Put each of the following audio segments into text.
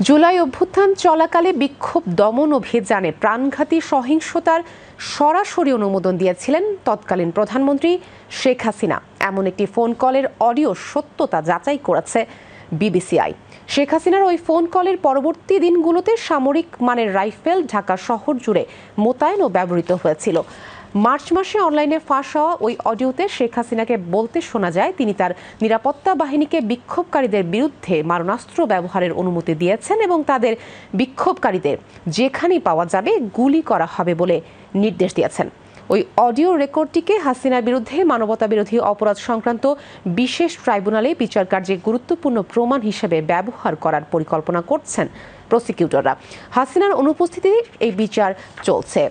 জুলাই অভ্যুত্থান চলাকালে বিক্ষোভ দমন অভিযানে প্রাণঘাতী সহিংসতার সরাসরি অনুমোদন দিয়েছিলেন তৎকালীন প্রধানমন্ত্রী শেখ হাসিনা। এমন একটি ফোন কলের অডিও সত্যতা যাচাই করেছে বিবিসিআই। শেখ হাসিনার ওই ফোন কলের পরবর্তী দিনগুলোতে সামরিক মানের রাইফেল ঢাকা শহর জুড়ে মোতায়েন ও ব্যবহৃত হয়েছিল। মার্চ মাসে অনলাইনে ফাঁস হওয়া ওই অডিওতে শেখ হাসিনাকে বলতে শোনা যায় তিনি তার নিরাপত্তা বাহিনীকে বিক্ষোভকারীদের বিরুদ্ধে মারণাস্ত্র ব্যবহারের অনুমতি দিয়েছেন এবং তাদের বিক্ষোভকারীদের যেখানেই পাওয়া যাবে গুলি করা হবে বলে নির্দেশ দিয়েছেন। ওই অডিও রেকর্ডটিকে হাসিনার বিরুদ্ধে মানবতাবিরোধী অপরাধ সংক্রান্ত বিশেষ ট্রাইব্যুনালে বিচার কার্যে গুরুত্বপূর্ণ প্রমাণ হিসেবে ব্যবহার করার পরিকল্পনা করছেন প্রসিকিউটররা। হাসিনার অনুপস্থিতিতে এই বিচার চলছে।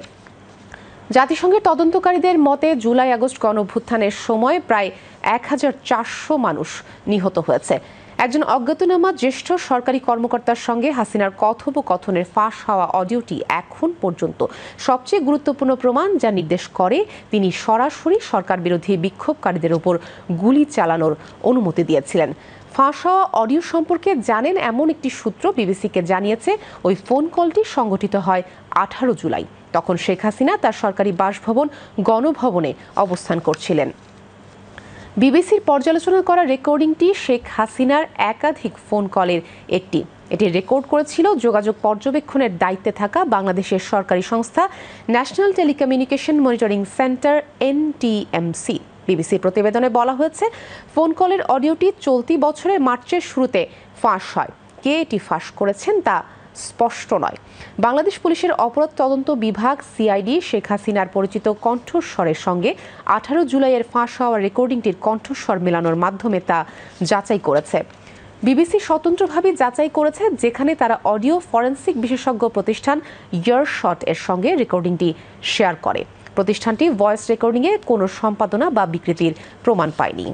জাতিসংঘের তদন্তকারীদের মতে জুলাই আগস্ট গণঅভ্যুত্থানের সময় প্রায় ১,৪০০ মানুষ নিহত হয়েছে। একজন অজ্ঞাতনামা জ্যেষ্ঠ সরকারি কর্মকর্তার সঙ্গে হাসিনার কথোপকথনের ফাঁস হওয়া অডিওটি এখন পর্যন্ত সবচেয়ে গুরুত্বপূর্ণ প্রমাণ, যা নির্দেশ করে তিনি সরাসরি সরকার বিরোধী বিক্ষোভকারীদের উপর গুলি চালানোর অনুমতি দিয়েছিলেন। ফাঁস হওয়া অডিও সম্পর্কে জানেন এমন একটি সূত্র বিবিসিকে জানিয়েছে, ওই ফোন কলটি সংঘটিত হয় ১৮ জুলাই। তখন শেখ হাসিনা তার সরকারি বাসভবন গণভবনে অবস্থান করছিলেন। বিবিসির পর্যালোচনা করা রেকর্ডিংটি শেখ হাসিনার একাধিক ফোন কলের একটি। এটি রেকর্ড করেছিল যোগাযোগ পর্যবেক্ষণের দায়িত্বে থাকা বাংলাদেশের সরকারি সংস্থা national telecommunication monitoring centre NTMC। বিবিসির প্রতিবেদনে বলা হয়েছে, ফোন কলের অডিওটি চলতি বছরের মার্চের শুরুতে ফাঁস হয়। কে এটি ফাঁস করেছেন তা স্পষ্ট নয়। বাংলাদেশ পুলিশের অপরাধ তদন্ত বিভাগ CID শেখ হাসিনার পরিচিত কণ্ঠস্বরের সঙ্গে 18 জুলাইয়ের ফাঁস হওয়া রেকর্ডিংটির কণ্ঠস্বর মেলানোর মাধ্যমে তা যাচাই করেছে। বিবিসি স্বতন্ত্রভাবে যাচাই করেছে, যেখানে তারা অডিও ফরেনসিক বিশেষজ্ঞ প্রতিষ্ঠান ইয়ারশট এর সঙ্গে রেকর্ডিংটি শেয়ার করে। প্রতিষ্ঠানটি ভয়েস রেকর্ডিংয়ে কোনো সম্পাদনা বা বিকৃতির প্রমাণ পায়নি।